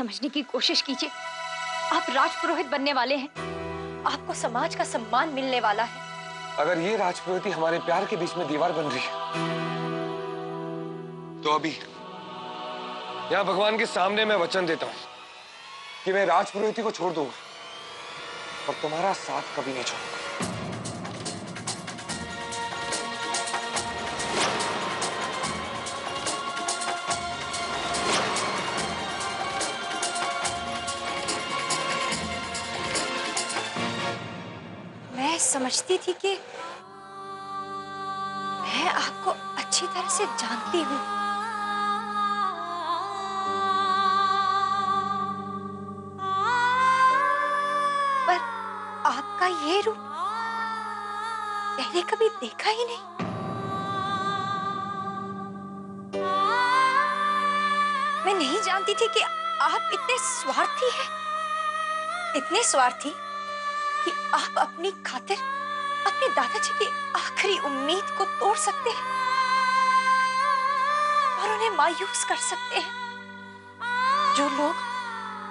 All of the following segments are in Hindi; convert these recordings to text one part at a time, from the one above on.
समझने की कोशिश कीजिए। आप राजपुरोहित बनने वाले हैं, आपको समाज का सम्मान मिलने वाला है। अगर ये राजपुरोहिती हमारे प्यार के बीच में दीवार बन रही है, तो अभी यहाँ भगवान के सामने मैं वचन देता हूँ कि मैं राजपुरोहिती को छोड़ दूंगा और तुम्हारा साथ कभी नहीं छोड़ूंगा। मैं समझती थी कि मैं आपको अच्छी तरह से जानती हूँ, पर आपका ये रूप पहले कभी देखा ही नहीं। मैं नहीं जानती थी कि आप इतने स्वार्थी हैं, इतने स्वार्थी कि आप अपनी खातिर अपने दादाजी की आखिरी उम्मीद को तोड़ सकते हैं और उन्हें मायूस कर सकते हैं। जो लोग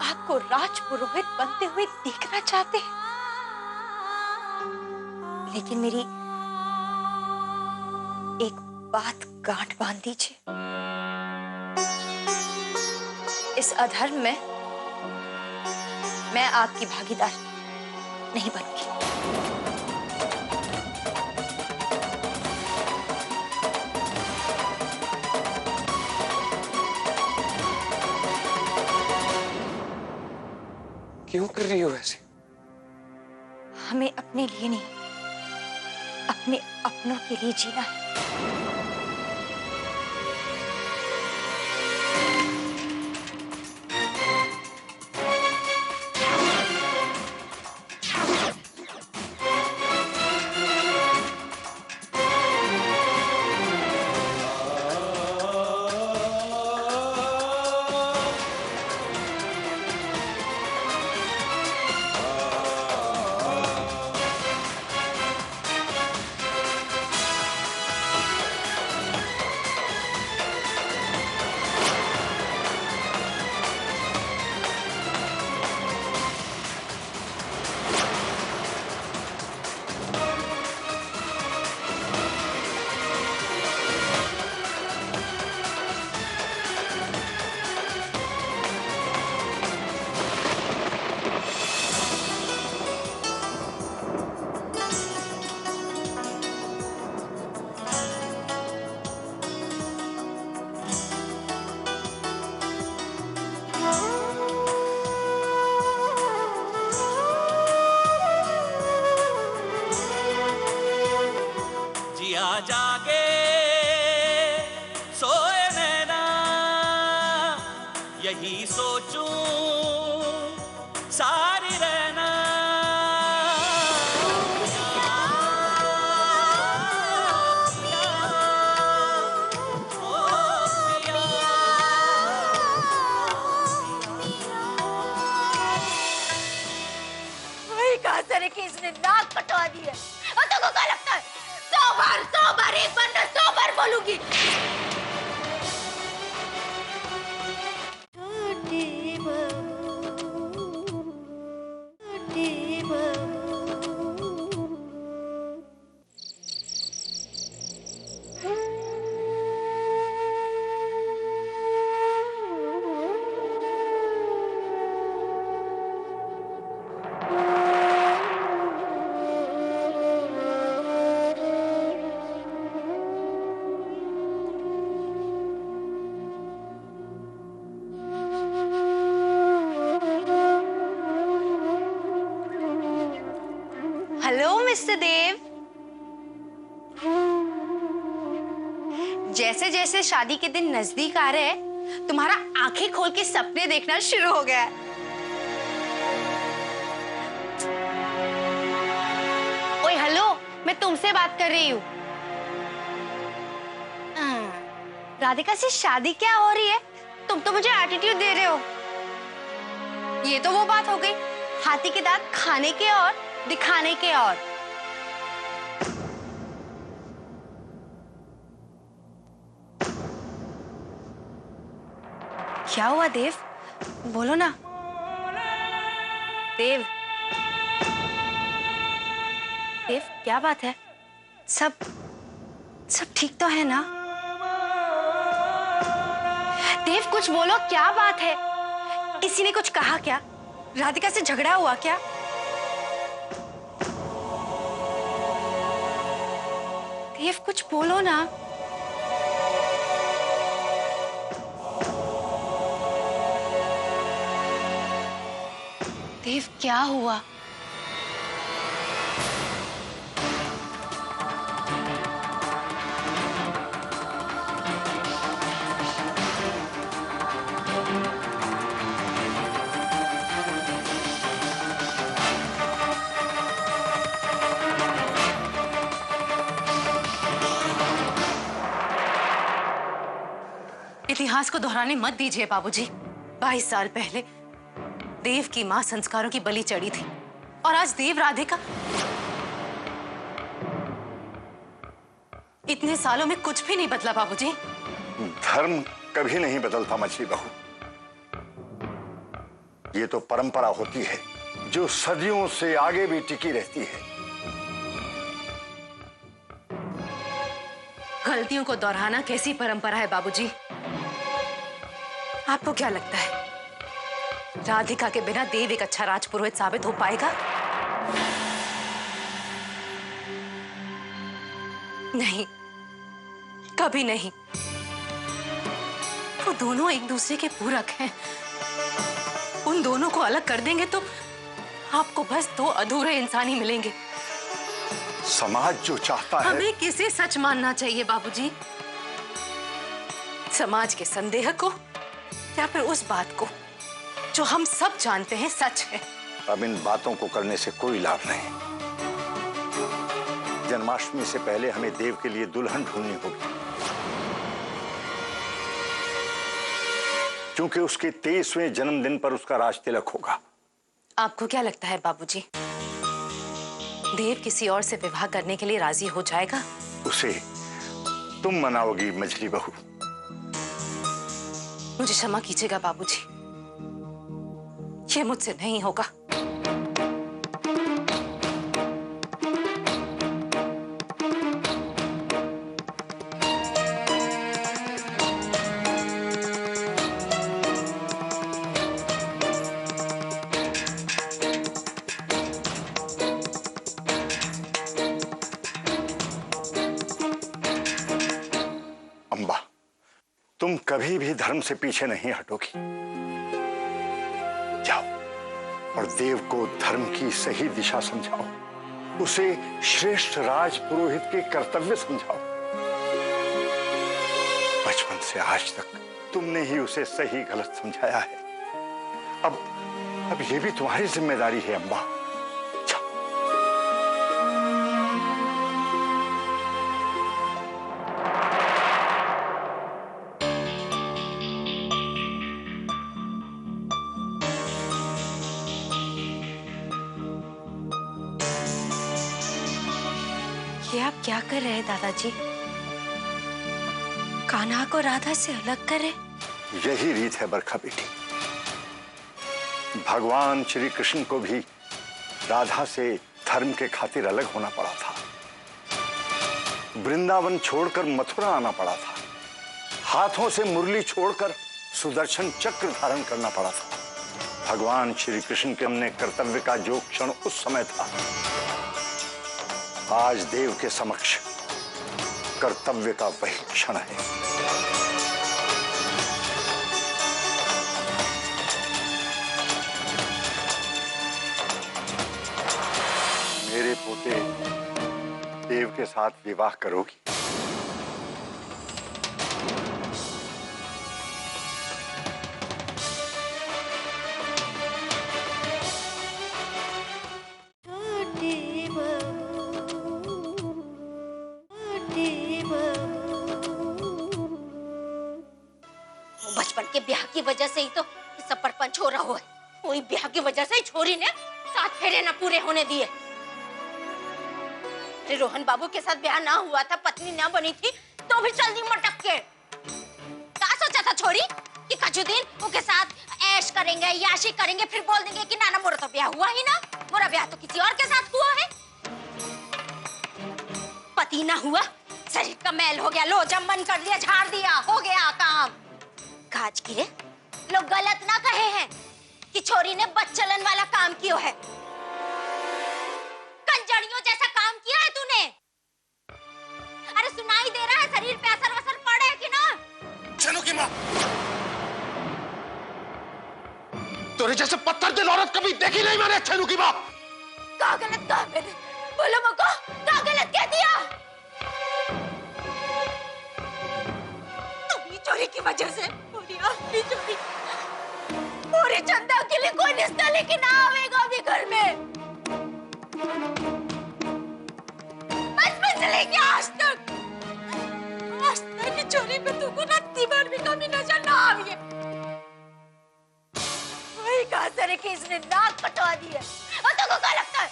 आपको राजपुरोहित बनते हुए देखना चाहते हैं, लेकिन मेरी एक बात गांठ बांध दीजिए, इस अधर्म में मैं आपकी भागीदार नहीं बनूंगी। क्यों कर रही हो ऐसे? हमें अपने लिए नहीं, अपने अपनों के लिए जीना है। जागे सोए नैना, यही सोचूं सारी रहना। वही कहा सर कि इसने नाक कटवा दी है, और तुमको क्या लगता है 100 बार एक बार ना 100 बार बोलूंगी। हेलो मिस्टर देव, जैसे जैसे शादी के दिन नजदीक आ रहे हैं, तुम्हारा आंखें खोल के सपने देखना शुरू हो गया है। ओए हेलो, मैं तुमसे बात कर रही हूँ। राधिका से शादी क्या हो रही है? तुम तो मुझे एटीट्यूड दे रहे हो। ये तो वो बात हो गई, हाथी के दांत खाने के और दिखाने के और। क्या हुआ देव, बोलो ना देव। देव क्या बात है? सब सब ठीक तो है ना? देव कुछ बोलो, क्या बात है? किसी ने कुछ कहा क्या? राधिका से झगड़ा हुआ क्या? देव कुछ बोलो ना। देव क्या हुआ? इतिहास को दोहराने मत दीजिए बाबूजी। 22 साल पहले देव की मां संस्कारों की बलि चढ़ी थी और आज देव राधिका। इतने सालों में कुछ भी नहीं बदला बाबूजी। धर्म कभी नहीं बदलता मछली बहू। ये तो परंपरा होती है जो सदियों से आगे भी टिकी रहती है। गलतियों को दोहराना कैसी परंपरा है बाबूजी? आपको क्या लगता है राधिका के बिना देव एक अच्छा राजपुरोहित साबित हो पाएगा? नहीं, कभी नहीं। वो दोनों एक दूसरे के पूरक हैं। उन दोनों को अलग कर देंगे तो आपको बस दो अधूरे इंसान ही मिलेंगे। समाज जो चाहता है। हमें किसे सच मानना चाहिए बाबूजी? समाज के संदेह को या फिर उस बात को जो हम सब जानते हैं सच है? अब इन बातों को करने से कोई लाभ नहीं। जन्माष्टमी से पहले हमें देव के लिए दुल्हन ढूंढनी होगी, क्योंकि उसके 23वें जन्मदिन पर उसका राज तिलक होगा। आपको क्या लगता है बाबूजी, देव किसी और से विवाह करने के लिए राजी हो जाएगा? उसे तुम मनाओगी मछली बहू। मुझे क्षमा कीजिएगा बाबूजी, ये मुझसे नहीं होगा। अम्बा, तुम कभी भी धर्म से पीछे नहीं हटोगी। जाओ और देव को धर्म की सही दिशा समझाओ, उसे श्रेष्ठ राजपुरोहित के कर्तव्य समझाओ। बचपन से आज तक तुमने ही उसे सही गलत समझाया है। अब ये भी तुम्हारी जिम्मेदारी है अम्बा। ये आप क्या कर रहे हैं दादाजी? कान्हा को राधा से अलग कर रहे? यही रीत है बरखा बेटी। भगवान श्री कृष्ण को भी राधा से धर्म के खातिर अलग होना पड़ा था। वृंदावन छोड़कर मथुरा आना पड़ा था। हाथों से मुरली छोड़कर सुदर्शन चक्र धारण करना पड़ा था। भगवान श्री कृष्ण के हमने कर्तव्य का जो क्षण उस समय था, आज देव के समक्ष कर्तव्य का वही क्षण है। मेरे पोते देव के साथ विवाह करोगी? बचपन के ब्याह की वजह से ही तो सब परपंच हो रहा हुआ है। वही ब्याह की वजह से ही छोरी ने 7 फेरे न पूरे होने दिए। अरे रोहन बाबू के साथ ब्याह ना हुआ था, पत्नी ना बनी थी, तो भी चल दी मटक के। क्या सोचा था छोरी कि कजुद्दीन उनके साथ ऐश करेंगे, याशी करेंगे, फिर बोल देंगे कि नाना मोरा तो ब्याह हुआ ही ना, मोरा ब्याह तो किसी और के साथ हुआ है। पति ना हुआ, शरीर का मैल हो गया, लो जब मन कर लिया झाड़ दिया, हो गया काम। काज गिरे, लोग गलत ना कहे हैं कि छोरी ने बच्चलन वाला काम किया है। कंजड़ियों जैसा काम किया है तूने। अरे सुनाई दे रहा है शरीर पे असर वसर पड़े कि ना? चलो की माँ, तोरे जैसे पत्थर दिल औरत कभी देखी नहीं मैंने। चलो की माँ, क्या गलत कहा मैंने? बोलो मको, क्या गलत कह दिया? तुम्ही चोरी की वजह से पूरी आखिरी चोरी, पूरी चंदा के लिए कोई रिश्ता लेके ना आवेगा अभी घर में। बचपन से लेके आज तक की चोरी पे तुमको रत्ती भर भी कमी नजर ना आई है। वही कहा सर कि इसने नाक कटवा दी है। और तुमको क्या लगता है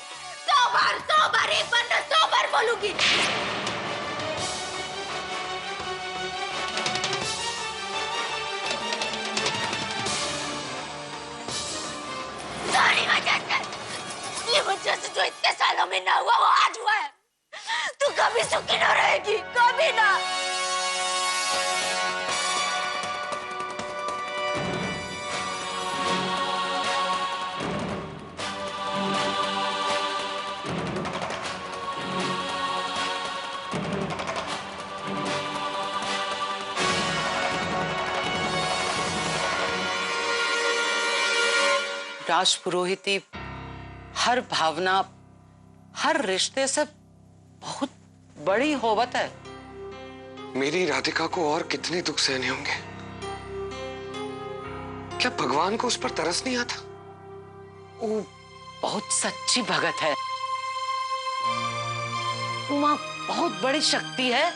100 बार एक बार ना 100 बार बोलूंगी। सारी वजह से जो इतने सालों में ना हुआ वो आज हुआ है। तू कभी सुखी ना रहेगी, कभी ना। राजपुरोहिती हर भावना, हर रिश्ते से बहुत बड़ी होवत है। मेरी राधिका को और कितने दुख सहने होंगे। क्या भगवान को उस पर तरस नहीं आता? वो बहुत सच्ची भगत है। उमा बहुत बड़ी शक्ति है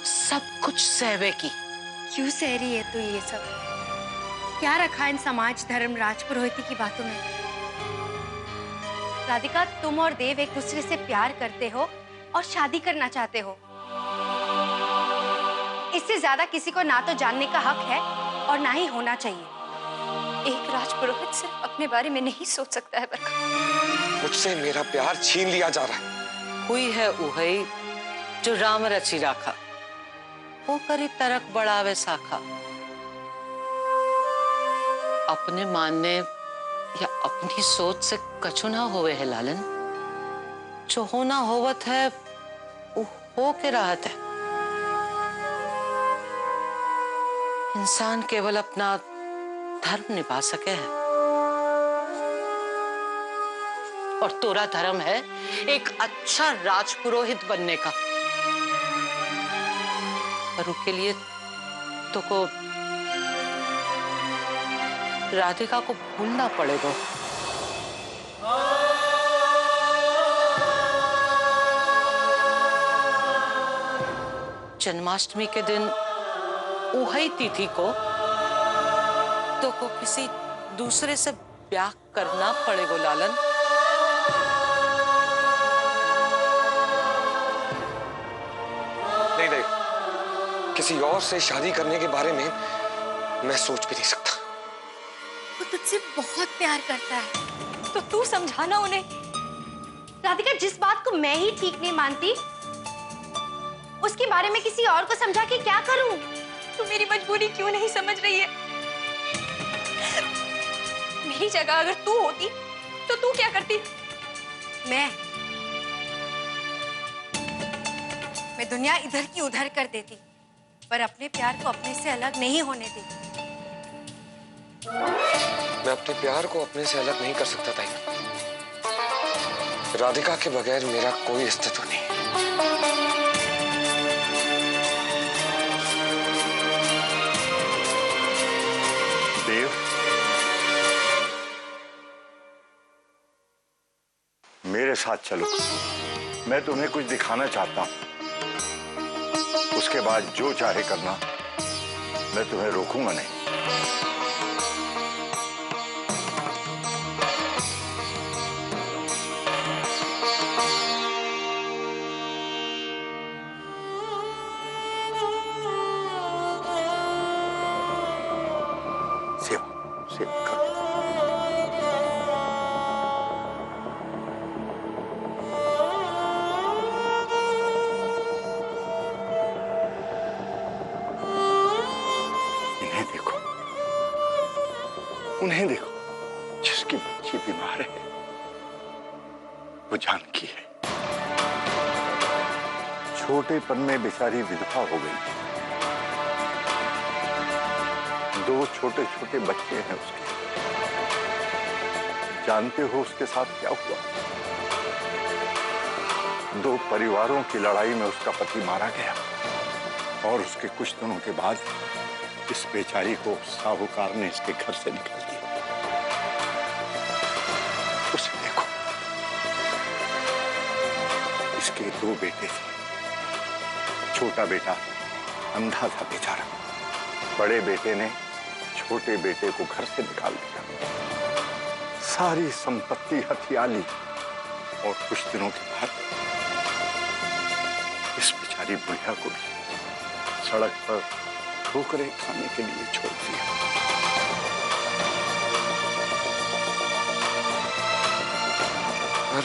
सब कुछ सहवे की। क्यों सह रही है तू ये सब? क्या रखा इन समाज धर्म राजपुरोहिती की बातों में? राधिका, तुम और देव एक दूसरे से प्यार करते हो और शादी करना चाहते हो। इससे ज्यादा किसी को ना तो जानने का हक है और ना ही होना चाहिए। एक राजपुरोहित सिर्फ अपने बारे में नहीं सोच सकता है बरखा। मुझसे मेरा प्यार छीन लिया जा रहा है। हुई है उहई जो राम रची राखा, वो करी तरक बढ़ावे साखा। अपने मानने या अपनी सोच से कछु ना होवे है लालन। जो होना होवत है वो हो के राहत है। इंसान केवल अपना धर्म निभा सके है और तोरा धर्म है एक अच्छा राजपुरोहित बनने का। पर उसके लिए तो को राधिका को भूलना पड़ेगा। जन्माष्टमी के दिन उही तिथि को तो को किसी दूसरे से ब्याह करना पड़ेगा लालन। नहीं नहीं, किसी और से शादी करने के बारे में मैं सोच भी नहीं सकता। वो तुझसे बहुत प्यार करता है तो तू समझाना उन्हें। राधिका, जिस बात को मैं ही ठीक नहीं मानती उसके बारे में किसी और को समझा के क्या करूं? तू मेरी मजबूरी क्यों नहीं समझ रही है? मेरी जगह अगर तू होती तो तू क्या करती? मैं दुनिया इधर की उधर कर देती, पर अपने प्यार को अपने से अलग नहीं होने देती। मैं अपने प्यार को अपने से अलग नहीं कर सकता ताई। राधिका के बगैर मेरा कोई अस्तित्व नहीं। देव, मेरे साथ चलो, मैं तुम्हें कुछ दिखाना चाहता हूं। उसके बाद जो चाहे करना, मैं तुम्हें रोकूंगा नहीं। सेवा, सेवा करो। उन्हें देखो, जिसकी बच्ची बीमार है वो जानकी है। छोटेपन में बेचारी विधवा हो गई। 2 छोटे छोटे बच्चे हैं उसके। जानते हो उसके साथ क्या हुआ? 2 परिवारों की लड़ाई में उसका पति मारा गया और उसके कुछ दिनों के बाद इस बेचारी को साहूकार ने इसके घर से निकाल दिया। उसे देखो, इसके 2 बेटे थे। छोटा बेटा अंधा था बेचारा। बड़े बेटे ने छोटे बेटे को घर से निकाल दिया, सारी संपत्ति हथिया ली और कुछ दिनों के बाद इस बेचारी बुढ़िया को भी सड़क पर ठोकरें खाने के लिए छोड़ दिया। और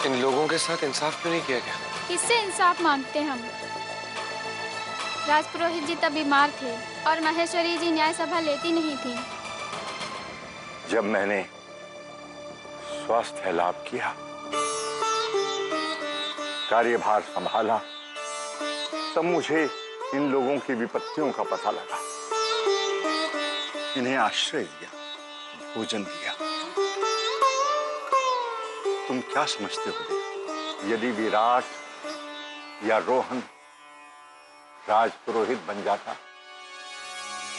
इन लोगों के साथ इंसाफ क्यों नहीं किया गया? किससे इंसाफ मांगते हम? राजपुरोहित जी तब बीमार थे और महेश्वरी जी न्याय सभा लेती नहीं थी। जब मैंने स्वास्थ्य लाभ किया, कार्यभार संभाला, तब मुझे इन लोगों की विपत्तियों का पता लगा। इन्हें आश्रय दिया, भोजन दिया। तुम क्या समझते हो, यदि विराट या रोहन राजपुरोहित बन जाता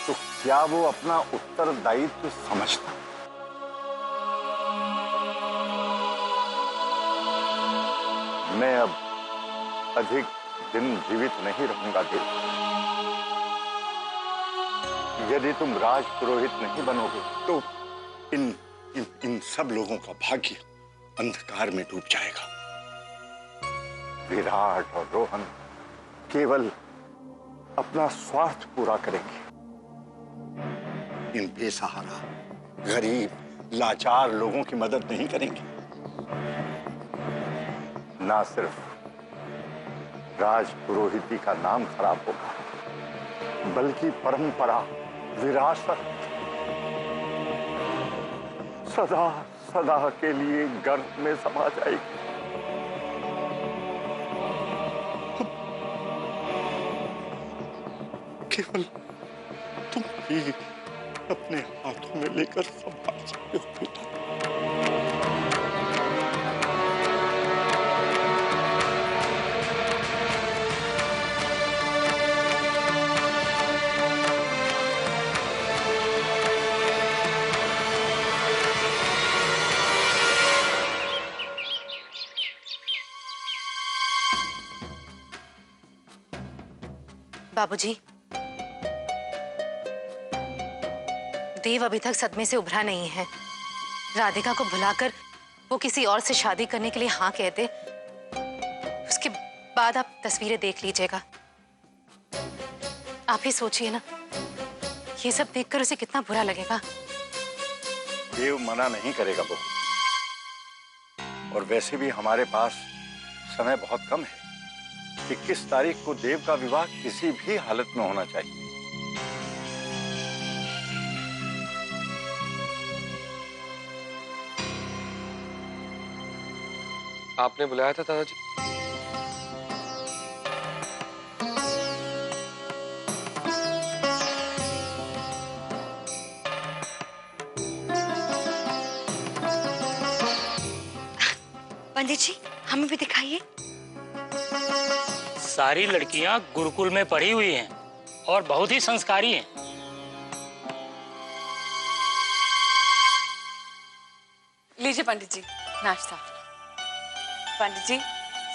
तो क्या वो अपना उत्तरदायित्व समझता? मैं अब अधिक दिन जीवित नहीं रहूंगा देव। यदि तुम राजपुरोहित नहीं बनोगे तो इन सब लोगों का भाग्य अंधकार में डूब जाएगा। विराट और रोहन केवल अपना स्वार्थ पूरा करेंगे। इन बेसहारा, गरीब, लाचार लोगों की मदद नहीं करेंगे। ना सिर्फ राजपुरोहिती का नाम खराब होगा, बल्कि परंपरा, विरासत सदा सदा के लिए गर्भ में समा जाएगी। केवल तुम ही अपने हाथों में लेकर संभाल सकते हो बेटा। बाबूजी, देव अभी तक सदमे से उभरा नहीं है। राधिका को भुलाकर वो किसी और से शादी करने के लिए हाँ कहते, उसके बाद आप तस्वीरें देख लीजिएगा। आप ही सोचिए ना, ये सब देखकर उसे कितना बुरा लगेगा। देव मना नहीं करेगा वो, और वैसे भी हमारे पास समय बहुत कम है। 21 तारीख को देव का विवाह किसी भी हालत में होना चाहिए। आपने बुलाया था दादाजी? पंडित जी, हमें भी दिखाइए। सारी लड़कियां गुरुकुल में पढ़ी हुई हैं और बहुत ही संस्कारी हैं। लीजिए पंडित जी, नाश्ता। पंडित जी,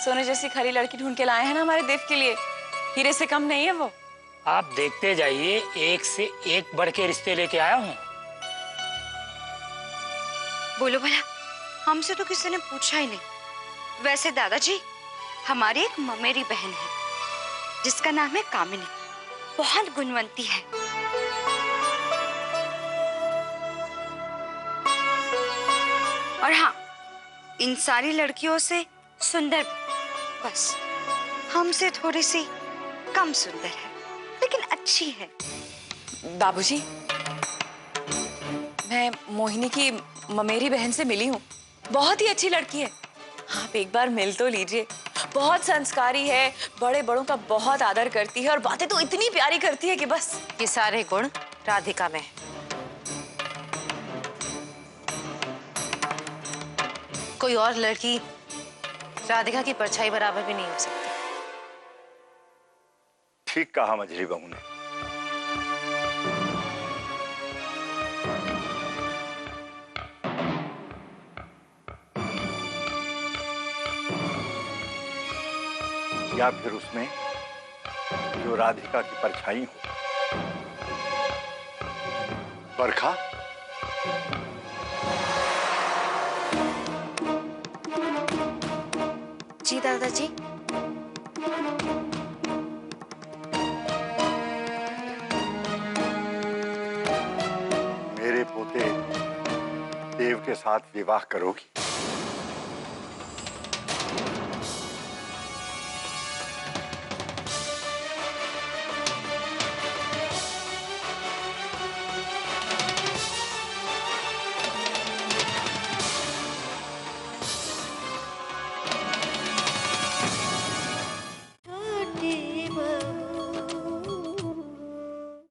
सोने जैसी खरी लड़की ढूंढ के लाए हैं ना हमारे देव के लिए। हीरे से कम नहीं है वो। आप देखते जाइए, एक से एक बढ़ के रिश्ते लेके आया हूँ। बोलो भला, हमसे तो किसी ने पूछा ही नहीं। वैसे दादाजी, हमारी एक ममेरी बहन है जिसका नाम है कामिनी, बहुत गुणवंती है। और हाँ, इन सारी लड़कियों से सुंदर भी। बस हमसे थोड़ी सी कम सुंदर है, लेकिन अच्छी है। बाबूजी, मैं मोहिनी की ममेरी बहन से मिली हूँ। बहुत ही अच्छी लड़की है, आप एक बार मिल तो लीजिए। बहुत संस्कारी है, बड़े बड़ों का बहुत आदर करती है और बातें तो इतनी प्यारी करती है कि बस। ये सारे गुण राधिका में। कोई और लड़की राधिका की परछाई बराबर भी नहीं हो सकती। ठीक कहा मझली बहू ने। या फिर उसमें जो राधिका की परछाई हो। बरखा, जी दादाजी। मेरे पोते देव के साथ विवाह करोगी?